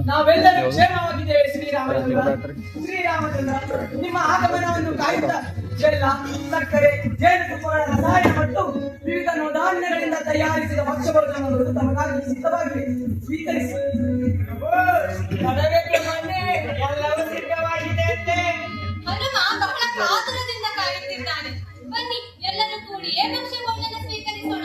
ನಾವೆಲ್ಲರೂ ಕ್ಷೇಮವಾಗಿದ್ದೇವೆ ಶ್ರೀರಾಮಚಂದ್ರ. ಶ್ರೀರಾಮಚಂದ್ರ, ನಿಮ್ಮ ಆಗಮನವನ್ನು ಕಾಯುತ್ತಾ ಬೆಲ್ಲ, ಸಕ್ಕರೆ, ಜೇನುತುಪ್ಪಗಳ ರಸಾಯನ ಮತ್ತು ವಿವಿಧ ನವಧಾನ್ಯಗಳಿಂದ ತಯಾರಿಸಿದ ಭಕ್ಷ್ಯಭೋಜನಗಳು ತಮಗಾಗಿ ಸಿದ್ಧವಾಗಿವೆ, ಸ್ವೀಕರಿಸಿ. ಎಲ್ಲವೂ ಸಿದ್ಧವಾಗಿದೆ ಅಂತೆ. ಹನುಮ ಬಹಳ ಕಾತುರದಿಂದ ಕಾಯುತ್ತಿದ್ದಾನೆ. ಬನ್ನಿ, ಎಲ್ಲರೂ ಕೂಡಿಯೇ ಭಕ್ಷ್ಯಭೋಜನ ಸ್ವೀಕರಿಸೋಣ.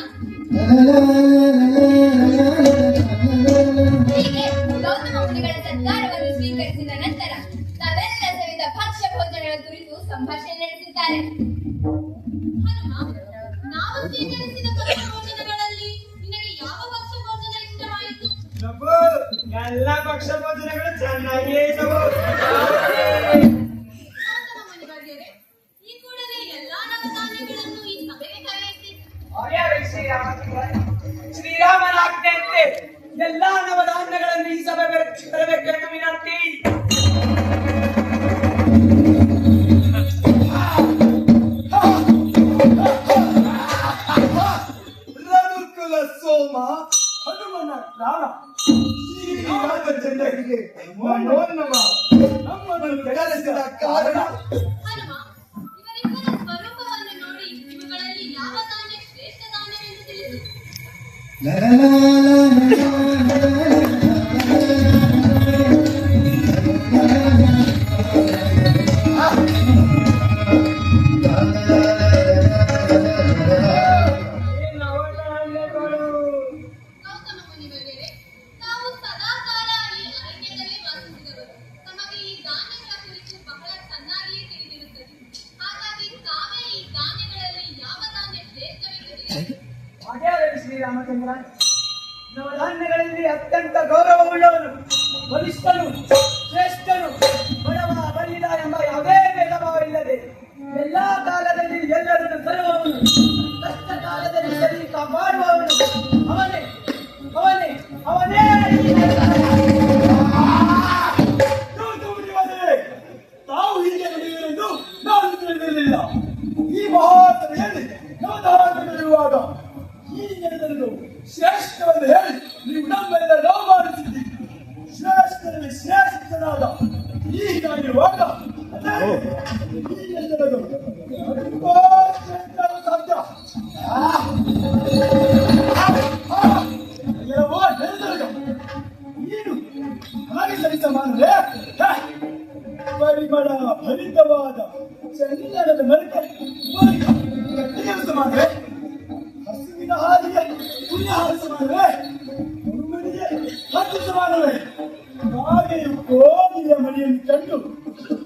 ಸತ್ಕಾರವನ್ನು ಸ್ವೀಕರಿಸಿದ ನಂತರ ತಾವೆಲ್ಲ ಸವಿದ ಭಕ್ಷ್ಯ ಭೋಜನಗಳ ಕುರಿತು ಸಂಭಾಷಣೆ ನಡೆಸಿದ್ದಾರೆ. ಹನುಮ, ನಾವು ಸ್ವೀಕರಿಸಿದ ಭಕ್ಷ್ಯ ಭೋಜನಗಳಲ್ಲಿ ನಿನಗೆ ಯಾವ ಭಕ್ಷ್ಯ ಭೋಜನ ಇಷ್ಟವಾಯಿತು? ಎಲ್ಲ ಭಕ್ಷ್ಯ ಭೋಜನಗಳು ಚೆನ್ನಾಗಿಯೇ ಇದ್ದವು. ಈ ಕೂಡಲೇ ಎಲ್ಲಾ ನವಧಾನ್ಯಗಳನ್ನು ಈ ಸಭೆಗೆ ಕರೆಯಿಸಿ. ಶ್ರೀರಾಮನ ಆಜ್ಞೆಯಂತೆ ಎಲ್ಲಾ ನವಧಾನ್ಯಗಳನ್ನು ಈ ಸಭೆಗೆ ತರಬೇಕೆಂದು ವಿನಂತಿ. ರಘುಕುಲ ಸೋಮ ಹನುಮನ ಪ್ರಾಣ ಶ್ರೀರಾಮಚಂದ್ರನಿಗೆ ಮನೋನ್ನಮ ನಮ್ಮನ್ನು ಬೆಳೆಸಿದ ಕಾರಣ. ಹನುಮ, ಇವರಿಬ್ಬರ ಸ್ವರೂಪವನ್ನು ನೋಡಿ ಇವುಗಳಲ್ಲಿ ಯಾವ ಧಾನ್ಯ ಶ್ರೇಷ್ಠ ಧಾನ್ಯವೆಂದು ತಿಳಿಸು. ಧಾನ್ಯಗಳ ಕುರಿತು ಬಹಳ ಚೆನ್ನಾಗಿಯೇ ತಿಳಿದಿರುತ್ತದೆ. ಹಾಗಾಗಿ ತಾವೇ ಈ ಧಾನ್ಯಗಳಲ್ಲಿ ಯಾವ ಧಾನ್ಯ ಹಾಗೇ ಆಗಲಿ ಶ್ರೀರಾಮಚಂದ್ರ. ನವಧಾನ್ಯಗಳಲ್ಲಿ ಅತ್ಯಂತ ಗೌರವವುಳ್ಳವನು, ಬಲಿಷ್ಠನು, ಶ್ರೇಷ್ಠನು, ಬಡವ ಬಲ್ಲಿದ ಎಂಬ ಯಾವುದೇ ಭೇದ ಭಾವ ಇಲ್ಲದೆ ಎಲ್ಲಾ ಕಾಲದಲ್ಲಿ ಎಲ್ಲರನ್ನು ತರುವವನು, ಕಷ್ಟ ಕಾಲದಲ್ಲಿ ಸರಿ ಕಾಪಾಡುವವನು ಅವನೇ ಅವನೇ ಅವನೇ. ತಾವು ಹೀಗೆ ನಡೆಯುವುದೆಂದು ನಾನು ತಿಳಿದಿರಲಿಲ್ಲ. ಈ ಮಹಾಸಭೆಯಲ್ಲಿ ನವಧಾನ್ಯಗಳಿರುವಾಗ ಈ ಜನರನ್ನು ಶ್ರೇಷ್ಠವನ್ನು ಹೇಳಿ ನೀವು ನಮ್ಮೆಲ್ಲ ನಾವು ಮಾಡುತ್ತಿದ್ದೀರಿ. ಶ್ರೇಷ್ಠರಲ್ಲಿ ಶ್ರೇಷ್ಠನಾದ ಈ ನಾನಿರುವಾಗ ಈ ಜನರನ್ನು ಸಾಧ್ಯ ಎಲ್ಲವೋ ನೆರೆದವರು ನೀನು ಹಾಗೆ ಸರಿಸಮಾನವೇ? ಪರಿಮಳ ಭರಿತವಾದ ಚಂದನದ ಮರಕ್ಕೆ ಗಟ್ಟಿಗೆ ಸಮಾನವೇ? ಹಸುವಿನ ಹಾಲಿಗೆ ಪುಣ್ಯ ಹಾಲು ಸಮಾನವೇ? ಹುಡುಗನಿಗೆ ಹತ್ತು ಸಮಾನವೇ? ಹಾಗೆಯೂ ಕೋಗಿಲೆಯ ಮನೆಯನ್ನು ಕಂಡು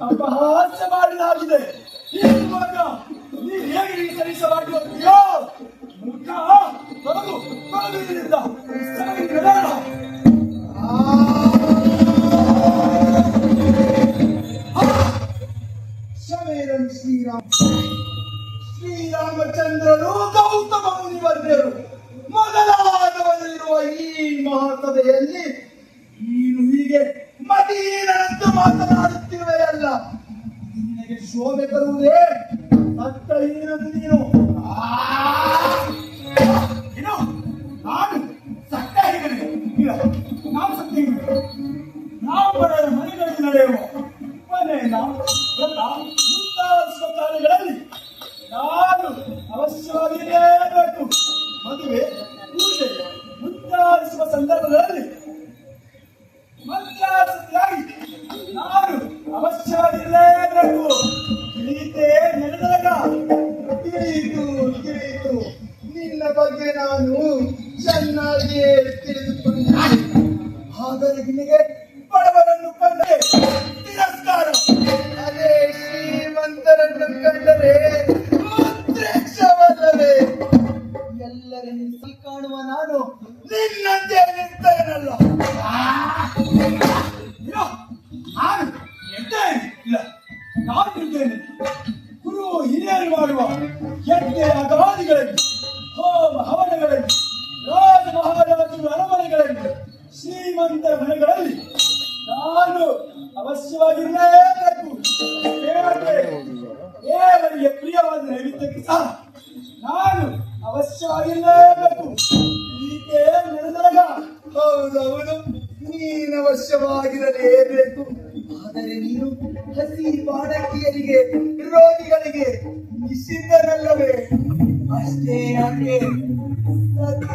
ಅಪಹಾಸ್ಯ ಮಾಡಲಾಗಿದೆ. ಹೀಗಿರುವಾಗ ನೀನು ಹೇಗೆ ಈ ಸರಿಸಮಾಡುತ್ತೀಯೋ? ಮುಖ ತೊಲಗು ತೊಲಗುವುದರಿಂದ ಕ್ಷಮೇರನ್ ಶ್ರೀರಾಮಚಂದ್ರರು, ಗೌತಮ ಮುನಿವರ್ಯರು ಮೊದಲಾದವರಿರುವ ಈ ಮಹಾಸಭೆಯಲ್ಲಿ ನೀನು ಹೀಗೆ ಮದೀನಂತೆ ಮಾತನಾಡುತ್ತಿರುವೆಯಲ್ಲ, ನಿನಗೆ ಶೋಭೆ ತರುವುದೇ? ಸತ್ತಹೀನದು ನೀನು. ಏನು? ನಾನು ಸತ್ತಹೀನನೇ? ಇಲ್ಲ, ನಾನು ಸತ್ತಹೀನನೇ. ಬ್ರಾಹ್ಮಣರ ಮನೆಗಳಲ್ಲಿ ನಡೆಯುವ ಮನೆಯ ಮುಂತಾದ ಕಾರ್ಯಗಳಲ್ಲಿ ನಾನು ಅವಶ್ಯವಾಗಿರಲೇಬೇಕು. ಮದುವೆ, ಪೂಜೆ ಮುಂತಾದಿಸುವ ಸಂದರ್ಭಗಳಲ್ಲಿ ಮಂತ್ರಾಸಕ್ತಿಯಾಗಿ ನಾನು ಅವಶ್ಯವಾಗಿರಲೇಬೇಕು. ತಿಳಿಯಿತೇ ನಡೆದಾಗ? ತಿಳಿಯಿತು ತಿಳಿಯಿತು. ನಿನ್ನ ಬಗ್ಗೆ ನಾನು ಚೆನ್ನಾಗಿಯೇ ತಿಳಿದುಕೊಂಡೆ. ಆದರೆ ನಿನಗೆ ಬಡವರನ್ನು ಕಂಡರೆ ತಿರಸ್ಕಾರ, ಅದೇ ಶ್ರೀಮಂತರನ್ನು ಕಂಡರೆ ಉದ್ರೇಕ್ಷವಲ್ಲವೇ? ಎಲ್ಲರನ್ನು ಕಾಣುವ ನಾನು ನಿನ್ನಂತೆ ನಿಂತೇನಲ್ಲ. ನಾನು ಎದ್ದೇನೆ? ಇಲ್ಲ, ನಾನು ನಿಂತೇನೆ. ಗುರು ಹಿರಿಯರು ಮಾಡುವ ಯಜ್ಞ ಅಗಾದಿಗಳಲ್ಲಿ, ಹೋಮ ಹವನಗಳಲ್ಲಿ, ರಾಜ ಮಹಾರಾಜರ ಅರಮನೆಗಳಲ್ಲಿ, ಶ್ರೀಮಂತರ ಮನೆಗಳಲ್ಲಿ ನಾನು ಅವಶ್ಯವಾಗಿರಲೇಬೇಕು. ದೇವರಿಗೆ ಪ್ರಿಯವಾದ ನೈವೇದ್ಯಕ್ಕೆ ಸಹ ನಾನು ಅವಶ್ಯವಾಗಿರಲೇಬೇಕು. ಹೀಗೆ ನಡೆದಾಗ ಹೌದೌದು, ನೀನು ಅವಶ್ಯವಾಗಿರಲೇಬೇಕು. ಆದರೆ ನೀನು ಹಸಿ ಬಾಣಕಿಯರಿಗೆ, ರೋಗಿಗಳಿಗೆ ನಿಷಿದ್ಧನಲ್ಲವೇ? ಅಷ್ಟೇ ಯಾಕೆ ಸತ್ತ